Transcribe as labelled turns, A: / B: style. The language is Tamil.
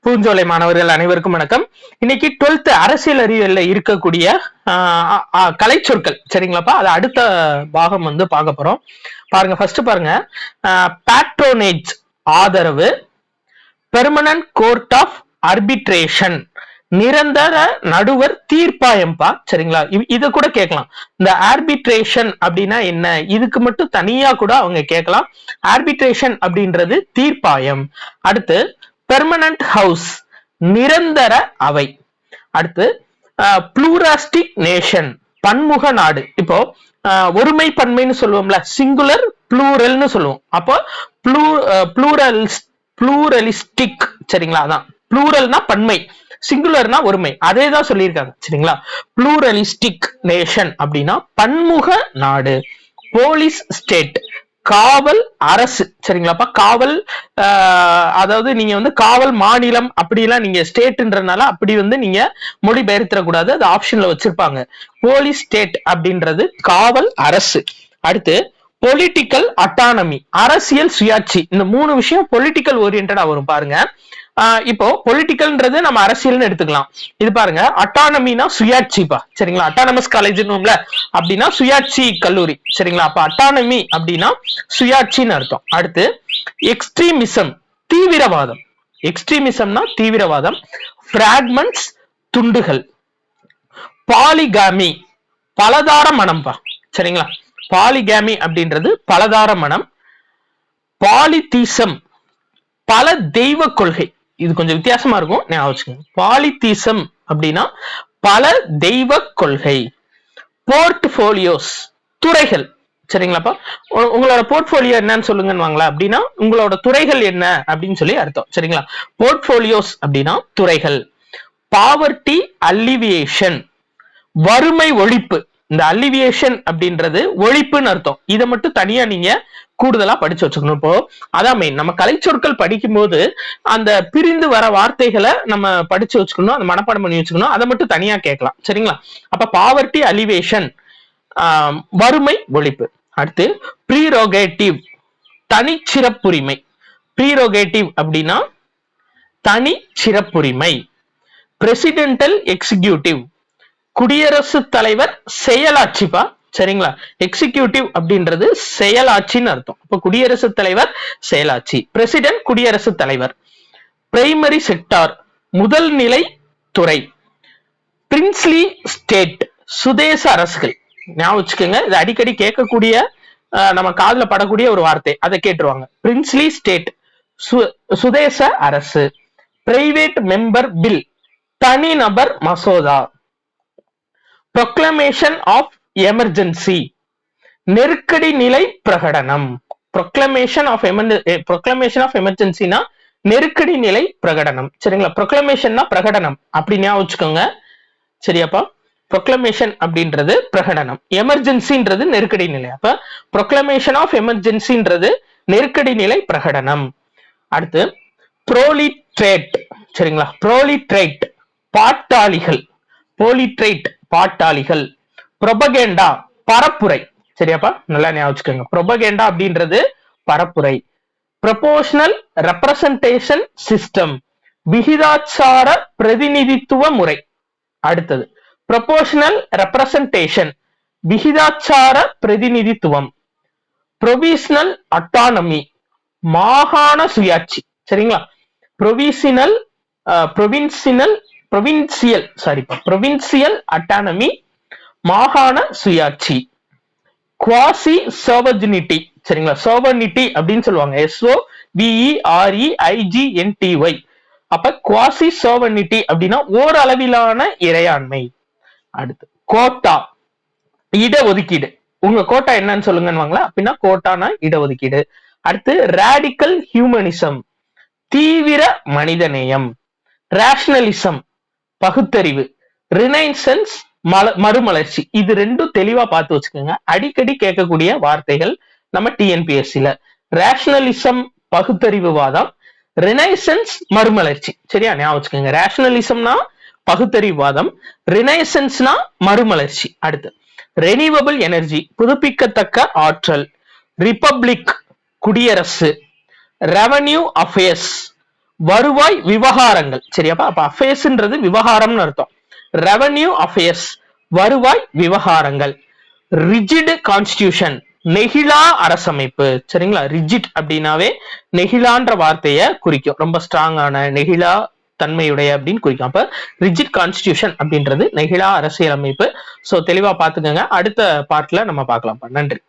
A: பூஞ்சோலை மாணவர்கள் அனைவருக்கும் வணக்கம். இன்னைக்கு 12th அரசியல் அறிவியல்ல இருக்கக்கூடிய கலை சொற்கள் சரிங்களாப்பா. அது அடுத்த பாகம் வந்து பார்க்க போறோம். பாருங்க, ஃபர்ஸ்ட் பாருங்க, பேட்ரோனேஜ் ஆதரவு, பெர்மனன்ட் கோர்ட் ஆஃப் ஆர்பிட்ரேஷன் நிரந்தர நடுவர் தீர்ப்பாயம்பா சரிங்களா. இத கூட கேட்கலாம். இந்த ஆர்பிட்ரேஷன் அப்படின்னா என்ன, இதுக்கு மட்டும் தனியா கூட அவங்க கேட்கலாம். ஆர்பிட்ரேஷன் அப்படின்றது தீர்ப்பாயம். அடுத்து பெர்மனன்ட் ஹவுஸ் நிரந்தர அவை. அடுத்து ப்ளூராஸ்டிக் நேஷன் பன்முக நாடு. இப்போ ஒருமை பன்மைன்னு சொல்லுவோம்ல, சிங்குலர் ப்ளூரல்னு சொல்லுவோம். அப்போ ப்ளூரலிஸ்டிக் சரிங்களா. அதான் ப்ளூரல்னா பன்மை, சிங்குலர்னா ஒருமை, அதே தான் சொல்லியிருக்காங்க சரிங்களா. ப்ளூரலிஸ்டிக் நேஷன் அப்படின்னா பன்முக நாடு. போலீஸ் ஸ்டேட் காவல் அரசு சரிங்களாப்பா. காவல் அதாவது நீங்க வந்து காவல் மாநிலம் அப்படிலாம் நீங்க ஸ்டேட்ன்றனால அப்படி வந்து நீங்க மொழிபெயர்த்திட கூடாது, அது ஆப்ஷன்ல வச்சிருப்பாங்க. போலீஸ் ஸ்டேட் அப்படின்றது காவல் அரசு. அடுத்து பொலிட்டிக்கல் அட்டானமி அரசியல் சுயாட்சி. இந்த மூணு விஷயம் பொலிட்டிக்கல் ஓரியன்டா வரும் பாருங்க. இப்போ பொலிட்டிக்கல்ன்றது நம்ம அரசியல்னு எடுத்துக்கலாம். இது பாருங்க, அட்டானமினா சுயாட்சிப்பா சரிங்களா. அட்டானமஸ் காலேஜ் அப்படின்னா சுயாட்சி கல்லூரி சரிங்களா. அப்ப அட்டானமி அப்படின்னா சுயாட்சின்னு அர்த்தம். அடுத்து எக்ஸ்ட்ரீமிசம் தீவிரவாதம். எக்ஸ்ட்ரீமிசம்னா தீவிரவாதம். பிராக்மெண்ட்ஸ் துண்டுகள். பாலிகாமி பலதார மனம்பா சரிங்களா. பாலிகாமி அப்படின்றது பலதார மனம். பாலிதீசம் பல தெய்வ கொள்கை. இது கொஞ்சம் வித்தியாசமா இருக்கும், ஞாபகம். பாலிதீசம் அப்படின்னா பல தெய்வ கொள்கை. போர்ட்போலியோஸ் துறைகள் சரிங்களாப்பா. உங்களோட போர்ட்போலியோ என்னன்னு சொல்லுங்கன்னு வாங்களா. அப்படின்னா உங்களோட துறைகள் என்ன அப்படின்னு சொல்லி அர்த்தம் சரிங்களா. போர்ட்போலியோஸ் அப்படின்னா துறைகள். பாவர்ட்டி அல்லிவியேஷன் வறுமை ஒழிப்பு. இந்த அல்லிவியேஷன் அப்படின்றது ஒழிப்புன்னு அர்த்தம். இதை மட்டும் தனியா நீங்க கூடுதலா படிச்சு வச்சுக்கணும். இப்போ அதான் மெயின். நம்ம கலை சொற்கள் படிக்கும் போது அந்த பிரிந்து வர வார்த்தைகளை நம்ம படிச்சு வச்சுக்கணும், அந்த மனப்பாடம் பண்ணி வச்சுக்கணும். அதை மட்டும் தனியா கேட்கலாம் சரிங்களா. அப்ப பாவர்ட்டி அலிவேஷன் வறுமை ஒழிப்பு. அடுத்து ப்ரீரோகேட்டிவ் தனி சிறப்புரிமை. ப்ரீரோகேட்டிவ் அப்படின்னா தனி சிறப்புரிமை. பிரசிடென்டல் எக்ஸிகியூட்டிவ் குடியரசுத் தலைவர் செயலாட்சிப்பா சரிங்களா. எக்ஸிகியூட்டிவ் அப்படின்றது செயலாட்சின்னு அர்த்தம். இப்ப குடியரசுத் தலைவர் செயலாட்சி. பிரசிடென்ட் குடியரசுத் தலைவர். பிரைமரி செக்டார் முதல் நிலை துறை. பிரின்ஸ்லி ஸ்டேட் சுதேச அரசுகள். ஞாபகம் வச்சுக்கோங்க, இது அடிக்கடி கேட்கக்கூடிய நம்ம காதுல படக்கூடிய ஒரு வார்த்தை, அதை கேட்டுருவாங்க. பிரின்ஸ்லி ஸ்டேட் சுதேச அரசு. பிரைவேட் மெம்பர் பில் தனிநபர் மசோதா. ப்ரொக்ளமேஷன் ஆஃப் எமர்ஜென்சி நெருக்கடி நிலை பிரகடனம். ப்ரொக்ளமேஷன் ஆஃப் எமர்ஜென்சினா நெருக்கடி நிலை பிரகடனம் சரிங்களா. ப்ரொக்ளமேஷன்னா பிரகடனம் அப்படின்னு வச்சுக்கோங்க சரியாப்பா. ப்ரொக்ளமேஷன் அப்படின்றது பிரகடனம், எமர்ஜென்சின்றது நெருக்கடி நிலை. அப்ப ப்ரொக்ளமேஷன் ஆஃப் எமர்ஜென்சின்றது நெருக்கடி நிலை பிரகடனம். அடுத்து ப்ரோலிட்ரேட் சரிங்களா. ப்ரோலிட்ரேட் பாட்டாளிகள். போலிட்ரேட் பாட்டாளிகள். புரோபகேண்டா பரப்புரை சரியாப்பா, நல்லா ஞாபகம் வச்சுக்கோங்க. புரோபகேண்டா அப்படின்றது பரப்புரை. ப்ரொபோஷனல் ரெப்ரசன்டேஷன் சிஸ்டம் விகிதாச்சார பிரதிநிதித்துவ முறை. அடுத்தது ப்ரொபோஷனல் ரெப்ரசன்டேஷன் விகிதாச்சார பிரதிநிதித்துவம். ப்ரொவிஷனல் அட்டானமி மாகாண சுயாட்சி சரிங்களா. ப்ரொவின்சியல் அட்டானமி மாகாண சுயாட்சி. குவாசி சோவர்னிட்டி சரிங்களா. சோவர்னிட்டி அப்படின்னு சொல்லுவாங்க. SOVEREIGNTY. அப்ப குவாசி சோவர்னிட்டி அப்படின்னா ஓரளவிலான இறையாண்மை. அடுத்து கோட்டா இடஒதுக்கீடு. உங்க கோட்டா என்னன்னு சொல்லுங்கன்னு அப்படின்னா கோட்டானா இடஒதுக்கீடு. அடுத்து ராடிக்கல் ஹியூமனிசம் தீவிர மனிதநேயம். ரேஷனலிசம் பகுத்தறிவு. ரினைசன்ஸ் மறுமலர்ச்சி. இது ரெண்டும் தெளிவா பார்த்து வச்சுக்கோங்க, அடிக்கடி கேட்கக்கூடிய வார்த்தைகள் நம்ம டிஎன்பிஎஸ்சில. ரேஷனலிசம் பகுத்தறிவுவாதம், ரினைசன்ஸ் மறுமலர்ச்சி சரியா ஞாபகம் வச்சுக்கோங்க. ரேஷனலிசம்னா பகுத்தறிவுவாதம், ரினைசன்ஸ்னா மறுமலர்ச்சி. அடுத்து ரெனிவபிள் எனர்ஜி புதுப்பிக்கத்தக்க ஆற்றல். ரிபப்ளிக் குடியரசு. ரெவன்யூ அஃபேர்ஸ் வருவாய் விவகாரங்கள். சரியாப்பா? அப்ப அஃபேர்ஸ்ன்றது விவகாரம்னு அர்த்தம். ரெவன்யூ அஃபேர்ஸ் வருவாய் விவகாரங்கள். ரிஜிட் கான்ஸ்டிடியூஷன் நெகிழா அரசமைப்பு. சரிங்களா? ரிஜிட் அப்படின்னாவே நெகிழான்ற வார்த்தையை குறிக்கும். ரொம்ப ஸ்ட்ராங்கான நெகிழா தன்மையுடைய அப்படின்னு குறிக்கும். அப்ப ரிஜிட் கான்ஸ்டிடியூஷன் அப்படின்றது நெகிழா அரசியலமைப்பு. சோ தெளிவா பாத்துக்கோங்க. அடுத்த பார்ட்ல நம்ம பார்க்கலாம். நன்றி.